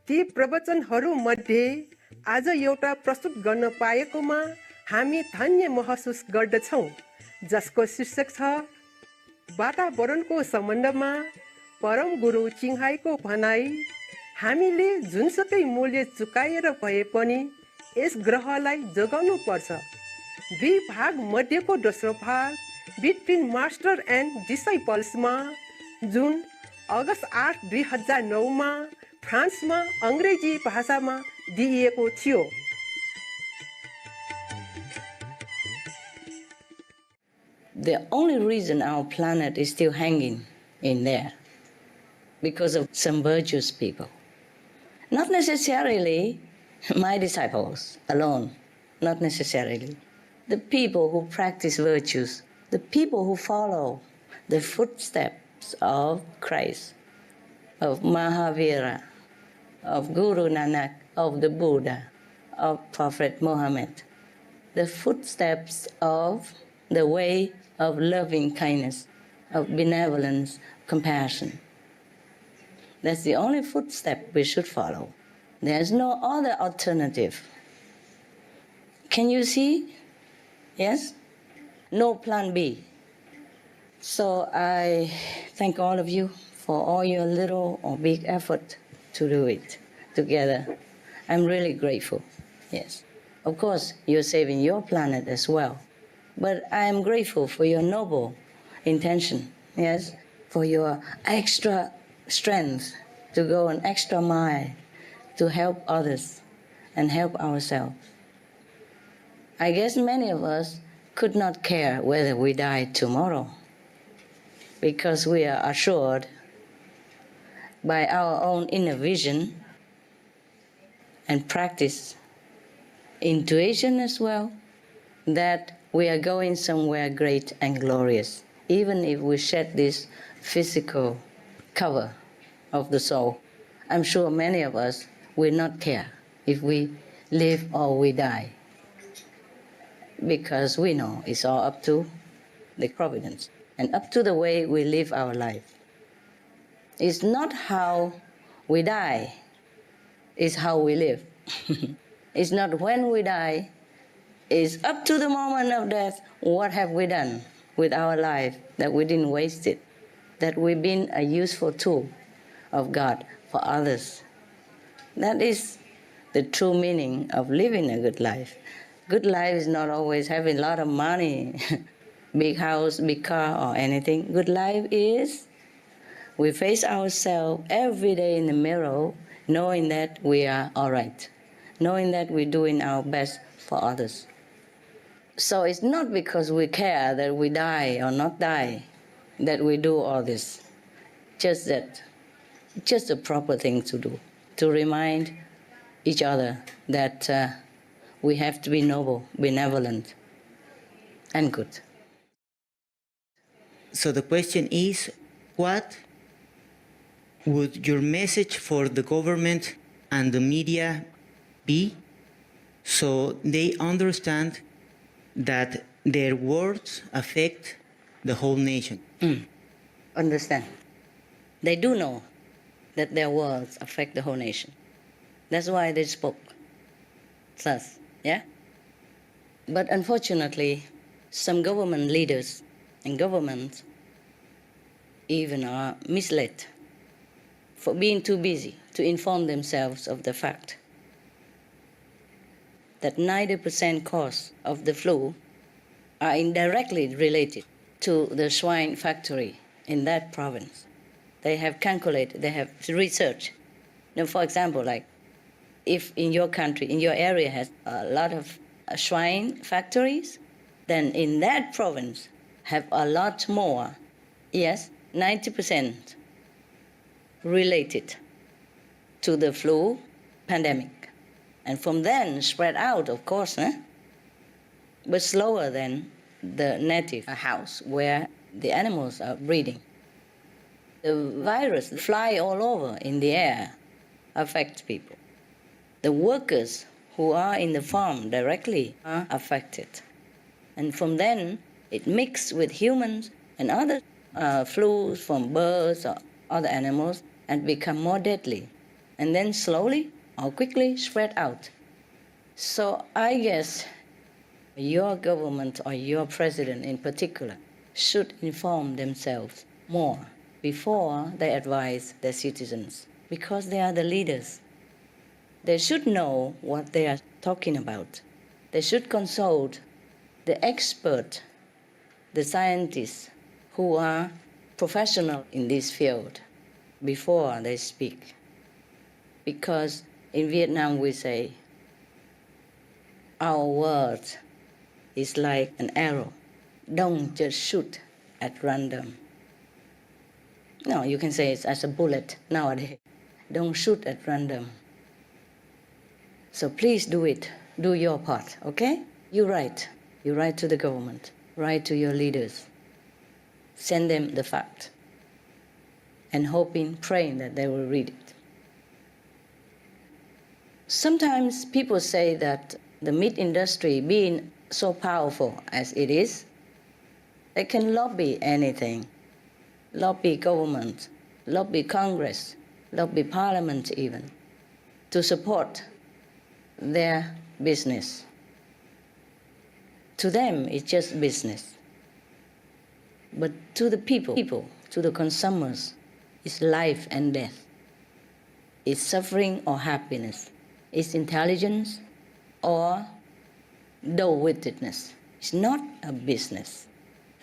ती प्रवचनहरूमध्ये आज एउटा प्रस्तुत गर्न पाएकोमा हामी धन्य महसुस गर्दछौँ, जसको शीर्षक छ वातावरणको सम्बन्धमा परम गुरु चिङहाईको भनाई, हामीले जुनसुकै मूल्य चुकाएर भए पनि यस ग्रहलाई जोगाउनु पर्छ। दुई भाग मध्येको दोस्रो भाग बिट्विन मास्टर एन्ड डिसाइपल्समा जुन अगस्त 8, 2009मा फ्रान्समा अङ्ग्रेजी भाषामा दिइएको थियो। The only reason our planet is still hanging in there because of some virtuous people. Not necessarily my disciples alone, not necessarily. The people who practice virtues, the people who follow the footsteps of Christ, of Mahavira, of Guru Nanak, of the Buddha, of Prophet Muhammad, the footsteps of the way of loving kindness, of benevolence, compassion. That's the only footstep we should follow. There's no other alternative. Can you see? Yes? No plan B. So I thank all of you for all your little or big effort to do it together. I'm really grateful. Yes. Of course, you're saving your planet as well. But I am grateful for your noble intention, yes, for your extra strength to go an extra mile to help others and help ourselves. I guess many of us could not care whether we die tomorrow because we are assured by our own inner vision and practice, intuition as well, that we are going somewhere great and glorious, even if we shed this physical cover of the soul. I'm sure many of us will not care if we live or we die, because we know it's all up to the providence and up to the way we live our life. It's not how we die, it's how we live. It's not when we die, it's up to the moment of death. What have we done with our life that we didn't waste it, that we've been a useful tool of God for others? That is the true meaning of living a good life. Good life is not always having a lot of money, big house, big car, or anything. Good life is we face ourselves every day in the mirror, knowing that we are all right, knowing that we're doing our best for others. So it's not because we care that we die or not die that we do all this. Just a proper thing to do, to remind each other that we have to be noble, benevolent, and good. So the question is, what would your message for the government and the media be so they understand that their words affect the whole nation? Understand. They do know that their words affect the whole nation. That's why they spoke thus, yeah? But unfortunately, some government leaders and governments even are misled for being too busy to inform themselves of the fact that 90% cause of the flu are indirectly related to the swine factory in that province. They have calculated, they have researched. Now, for example, like if in your country, in your area has a lot of swine factories, then in that province have a lot more, yes, 90% related to the flu pandemic. And from then spread out, of course, but slower than the native house where the animals are breeding. The virus fly all over in the air, affects people. The workers who are in the farm directly are affected. And from then, it mixes with humans and other flus from birds or other animals and become more deadly. and then slowly or quickly spread out. So I guess your government or your president in particular should inform themselves more before they advise their citizens, because they are the leaders. They should know what they are talking about. They should consult the expert, the scientists who are professional in this field before they speak. Because in Vietnam we say, our word is like an arrow. Don't just shoot at random. No, you can say it's as a bullet nowadays. Don't shoot at random. So please do it. Do your part, okay? You write. You write to the government. Write to your leaders. Send them the fact. And hoping, praying that they will read it. Sometimes people say that the meat industry, being so powerful as it is, they can lobby anything. Lobby government, lobby Congress, lobby Parliament even, to support their business. To them, it's just business. But to the people, to the consumers, it's life and death. It's suffering or happiness. It's intelligence or dull-wittedness. It's not a business.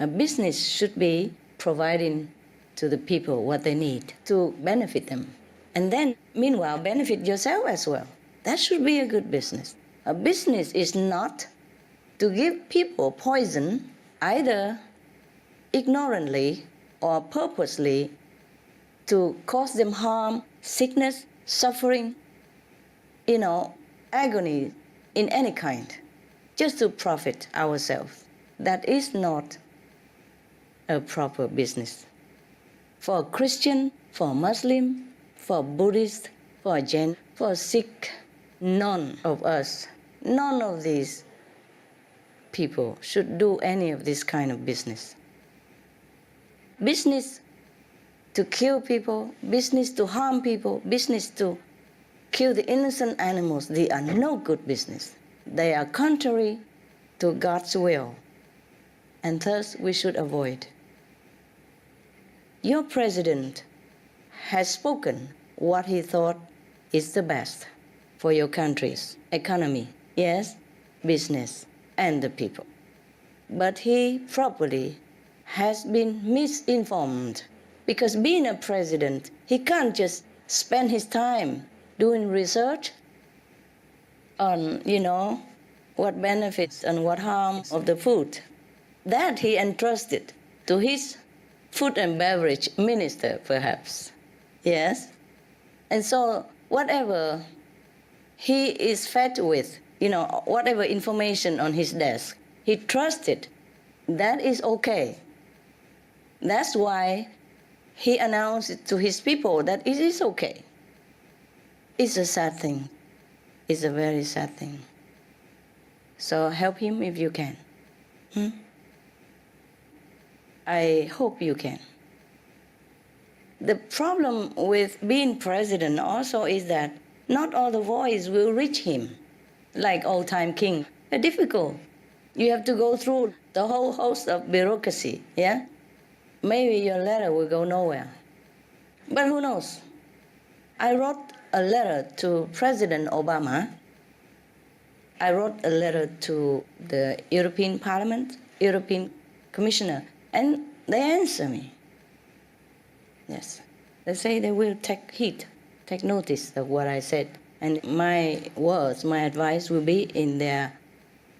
A business should be providing to the people what they need to benefit them. And then, meanwhile, benefit yourself as well. That should be a good business. A business is not to give people poison either ignorantly or purposely to cause them harm, sickness, suffering, agony in any kind, just to profit ourselves. That is not a proper business. For a Christian, for a Muslim, for a Buddhist, for a Jain, for a Sikh, none of us, none of these people should do any of this kind of business. Business to kill people, business to harm people, business to kill the innocent animals, they are no good business. They are contrary to God's will, and thus we should avoid. Your president has spoken what he thought is the best for your country's economy, yes, business, and the people. But he probably has been misinformed, because being a president, he can't just spend his time doing research on, what benefits and what harms of the food. That he entrusted to his food and beverage minister, perhaps. Yes? And so whatever he is fed with, whatever information on his desk, he trusted that is okay. That's why he announced it to his people that it is okay. It's a sad thing. It's a very sad thing. So help him if you can. I hope you can. The problem with being president also is that not all the voice will reach him, like old-time king. They're difficult. You have to go through the whole host of bureaucracy, yeah? Maybe your letter will go nowhere. But who knows? I wrote a letter to President Obama. I wrote a letter to the European Parliament, European Commissioner, and they answer me. Yes. They say they will take heed, take notice of what I said. And my words, my advice will be in their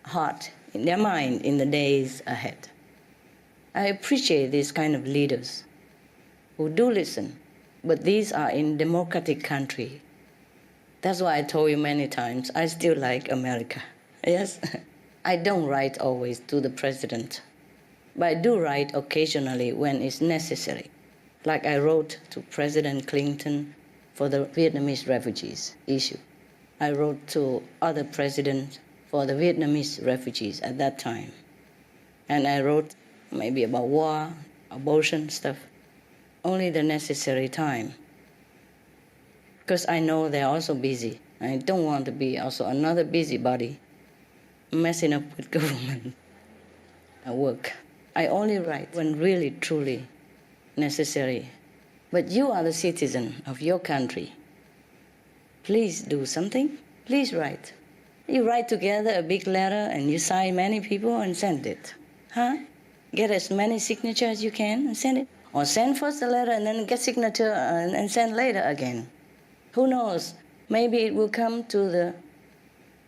heart, in their mind, in the days ahead. I appreciate these kind of leaders who do listen, but these are in democratic country. That's why I told you many times, I still like America. Yes? I don't write always to the president, but I do write occasionally when it's necessary. Like I wrote to President Clinton for the Vietnamese refugees issue. I wrote to other presidents for the Vietnamese refugees at that time. And I wrote maybe about war, abortion stuff, only the necessary time. because I know they're also busy. I don't want to be also another busybody messing up with government work. I only write when really, truly necessary. But you are the citizen of your country. Please do something. Please write. You write together a big letter and you sign many people and send it. Huh? Get as many signatures as you can and send it. Or send first the letter and then get signature and send later again. Who knows? Maybe it will come to the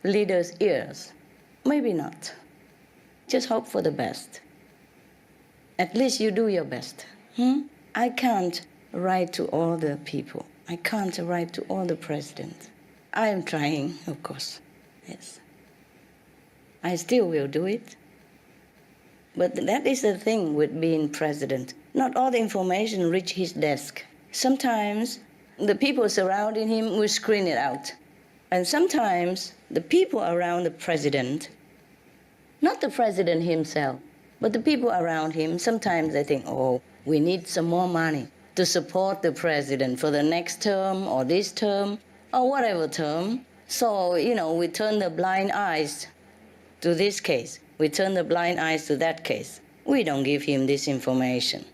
leader's ears. Maybe not. Just hope for the best. At least you do your best. I can't write to all the people. I can't write to all the presidents. I am trying, of course. Yes. I still will do it. But that is the thing with being president. Not all the information reach his desk. Sometimes the people surrounding him will screen it out. And sometimes the people around the president, not the president himself, but the people around him, sometimes they think, oh, we need some more money to support the president for the next term or this term or whatever term. So, we turn the blind eyes to this case. We turn the blind eyes to that case. We don't give him this information.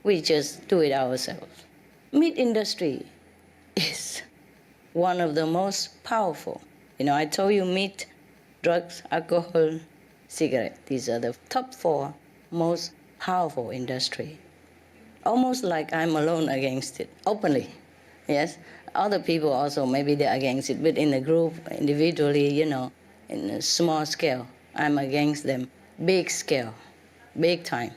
We just do it ourselves. Meat industry is one of the most powerful. I told you meat, drugs, alcohol, cigarette. These are the top 4 most powerful industry. Almost like I'm alone against it, openly. Yes, other people also, maybe they're against it, but in a group, individually, in a small scale, I'm against them. Big scale, big time.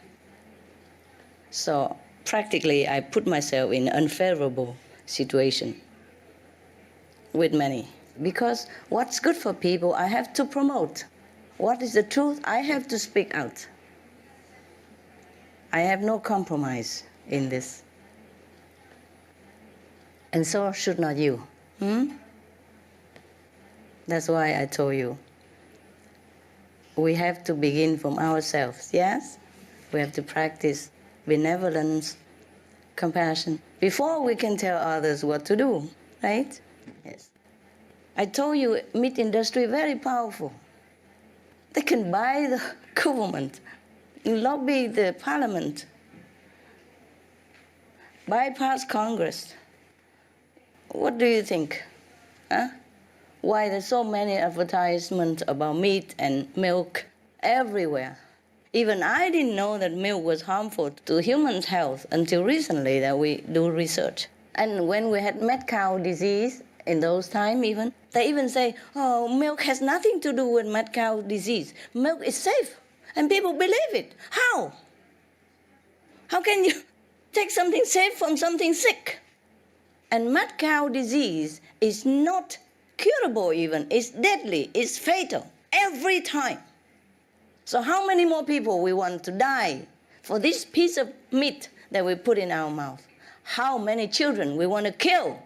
So practically, I put myself in an unfavorable situation with many. Because what's good for people, I have to promote. What is the truth, I have to speak out. I have no compromise in this. And so should not you. That's why I told you. We have to begin from ourselves, yes? We have to practice benevolence, compassion, before we can tell others what to do, right? Yes. I told you, meat industry, very powerful. They can buy the government, lobby the parliament, bypass Congress. What do you think? Why there's so many advertisements about meat and milk everywhere? Even I didn't know that milk was harmful to human health until recently that we do research. And when we had mad cow disease, in those times even, they even say, oh, milk has nothing to do with mad cow disease. Milk is safe. And people believe it. How? How can you take something safe from something sick? And mad cow disease is not curable even. It's deadly. It's fatal every time. So how many more people we want to die for this piece of meat that we put in our mouth? How many children we want to kill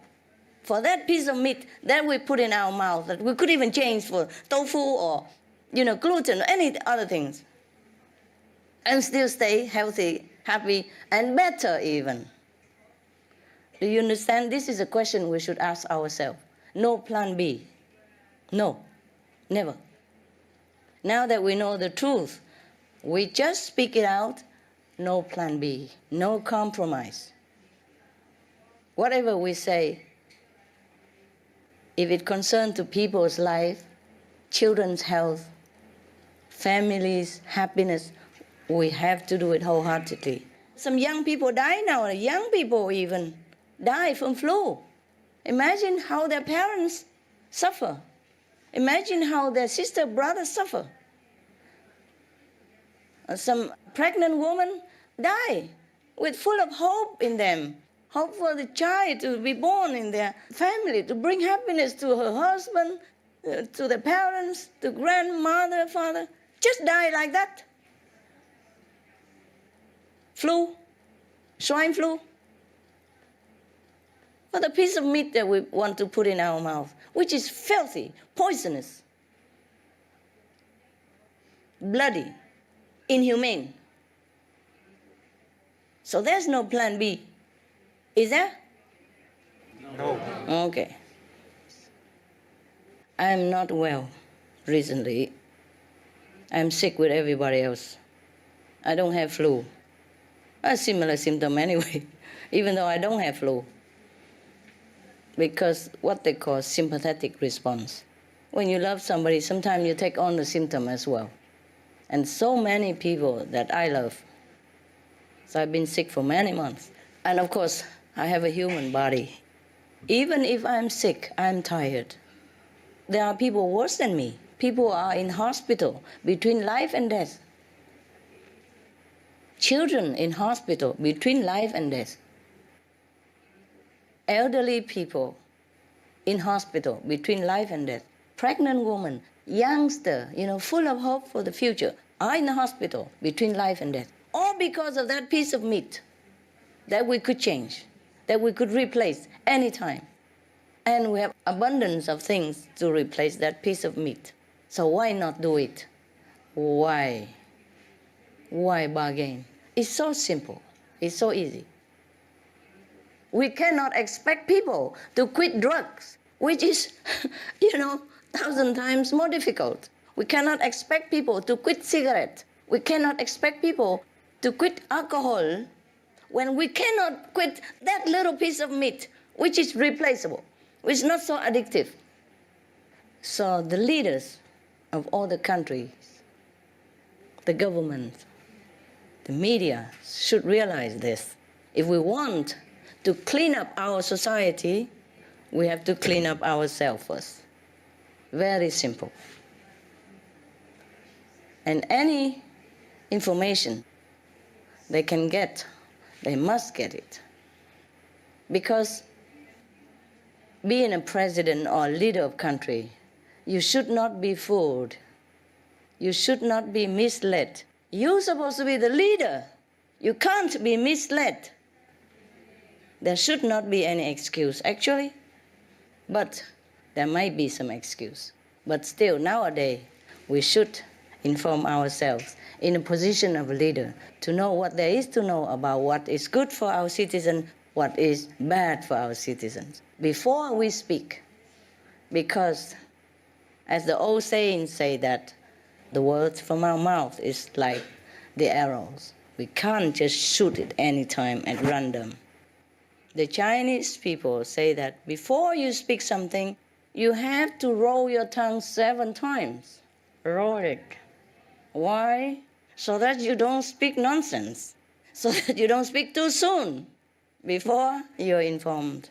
for that piece of meat that we put in our mouth that we could even change for tofu or, gluten or any other things and still stay healthy, happy, and better even. Do you understand? This is a question we should ask ourselves. No plan B. No, never. Now that we know the truth, we just speak it out. No plan B, no compromise. Whatever we say, if it concerns to people's life, children's health, families' happiness, we have to do it wholeheartedly. Some young people die now, young people even die from flu. Imagine how their parents suffer. Imagine how their sister, brothers suffer. Some pregnant women die with full of hope in them. Hope for the child to be born in their family, to bring happiness to her husband, to the parents, to grandmother, father. Just die like that. Flu, swine flu. For the piece of meat that we want to put in our mouth, which is filthy, poisonous, bloody, inhumane. So there's no plan B. Is there? No. Okay. I am not well recently. I'm sick with everybody else. I don't have flu. A similar symptom anyway, even though I don't have flu. Because what they call sympathetic response. When you love somebody, sometimes you take on the symptom as well. And so many people that I love. So I've been sick for many months. And of course, I have a human body. Even if I'm sick, I'm tired. There are people worse than me. People are in hospital between life and death. Children in hospital between life and death. Elderly people in hospital between life and death. Pregnant woman, youngster, full of hope for the future, are in the hospital between life and death. All because of that piece of meat that we could change, that we could replace anytime. And we have abundance of things to replace that piece of meat. So why not do it? Why? Why bargain? It's so simple. It's so easy. We cannot expect people to quit drugs, which is, 1,000 times more difficult. We cannot expect people to quit cigarettes. We cannot expect people to quit alcohol when we cannot quit that little piece of meat, which is replaceable, which is not so addictive. So the leaders of all the countries, the government, the media should realize this. If we want to clean up our society, we have to clean up ourselves first. Very simple. And any information they can get, they must get it. Because being a president or leader of country, you should not be fooled. You should not be misled. You're supposed to be the leader. You can't be misled. There should not be any excuse, actually. But there might be some excuse. But still, nowadays, we should inform ourselves in a position of a leader to know what there is to know about what is good for our citizens, what is bad for our citizens, before we speak. Because, as the old sayings say, that the words from our mouth is like the arrows. We can't just shoot it any time at random. The Chinese people say that before you speak something, you have to roll your tongue 7 times. Roll it. Why? So that you don't speak nonsense. So that you don't speak too soon before you're informed.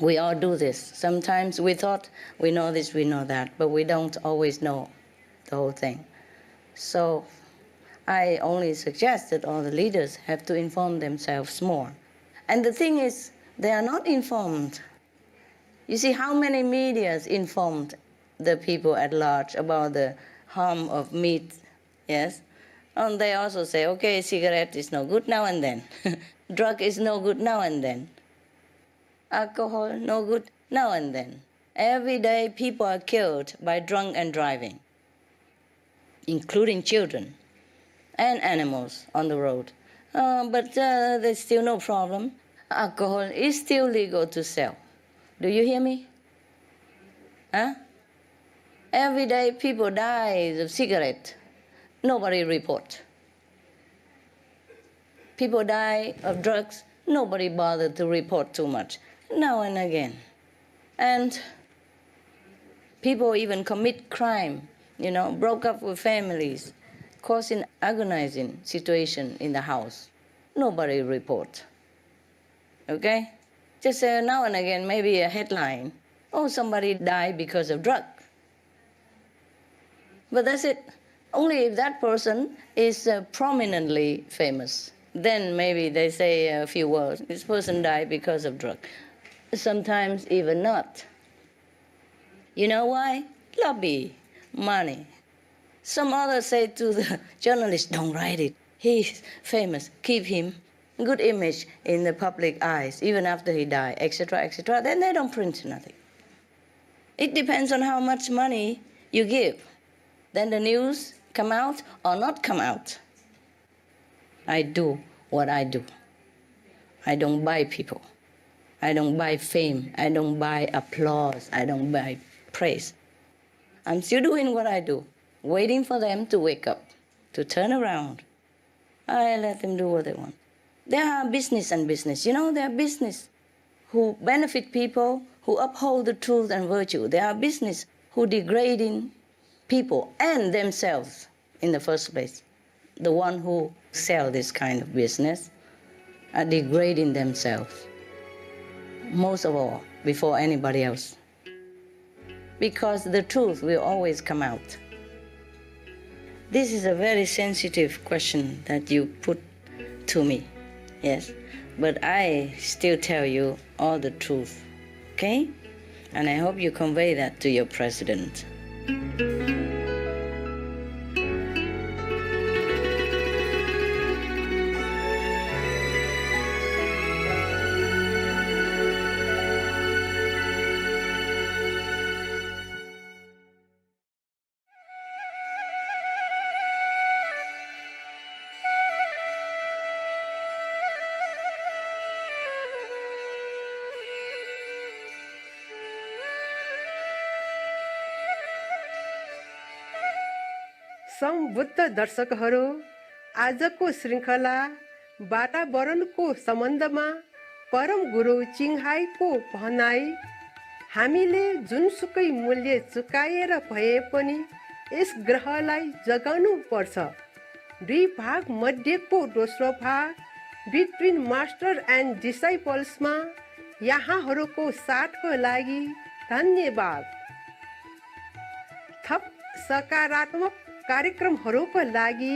We all do this. Sometimes we thought we know this, we know that, but we don't always know the whole thing. So I only suggest that all the leaders have to inform themselves more. And the thing is, they are not informed. You see how many medias informed the people at large about the harm of meat, yes? And they also say, okay, cigarette is no good now and then. Drug is no good now and then. Alcohol, no good now and then. Every day people are killed by drunk and driving, including children and animals on the road. But there's still no problem. Alcohol is still legal to sell. Do you hear me? Huh? Every day people die of cigarette. Nobody report. People die of drugs. Nobody bothered to report too much. Now and again. And people even commit crime, broke up with families, causing agonizing situation in the house. Nobody report. Okay? Just now and again, maybe a headline. Oh, somebody died because of drug. But that's it. Only if that person is prominently famous. Then maybe they say a few words. This person died because of drug. Sometimes even not. You know why? Lobby, money. Some others say to the journalist, don't write it. He's famous. Keep him. Good image in the public eyes, even after he died, etc., etc. Then they don't print nothing. It depends on how much money you give. Then the news come out or not come out. I do what I do. I don't buy people. I don't buy fame. I don't buy applause. I don't buy praise. I'm still doing what I do, waiting for them to wake up, to turn around. I let them do what they want. There are business and business. There are business who benefit people, who uphold the truth and virtue. There are business who degrading people and themselves in the first place. The one who sell this kind of business are degrading themselves, most of all, before anybody else. Because the truth will always come out. This is a very sensitive question that you put to me, yes? But I still tell you all the truth, okay? And I hope you convey that to your president. सम्बुद्ध दर्शकहरू, आजको श्रृङ्खला वातावरणको सम्बन्धमा परम गुरु चिङहाईको भनाई, हामीले जुनसुकै मूल्य चुकाएर भए पनि यस ग्रहलाई जगाउनु पर्छ। दुई भाग मध्येको दोस्रो भाग बिट्विन मास्टर एन्ड डिसाइपल्समा यहाँहरूको साथको लागि धन्यवाद। थप सकारात्मक कार्यक्रमहरूको लागि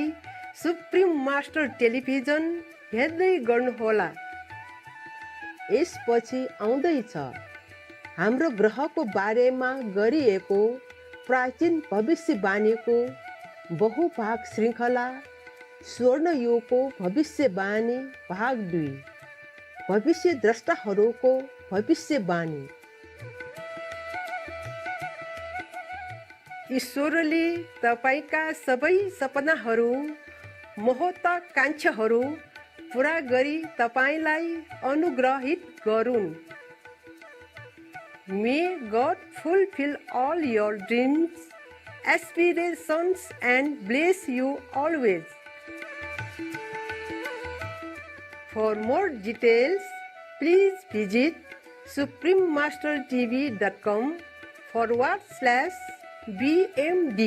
सुप्रिम मास्टर टेलिभिजन हेर्दै गर्नुहोला। यसपछि आउँदैछ हाम्रो ग्रहको बारेमा गरिएको प्राचीन भविष्यवाणीको बहुभाग श्रृङ्खला स्वर्णयुगको भविष्यवाणी भाग 2, भविष्यद्रष्टाहरूको भविष्यवाणी। ईश्वरले तपाईका सबै सपनाहरू, महत्वाकांक्षाहरू पूरा गरी तपाईलाई अनुग्रहित गरून्। May God fulfill all your dreams, aspirations and bless you always. For more details, please visit suprememastertv.com/BMD.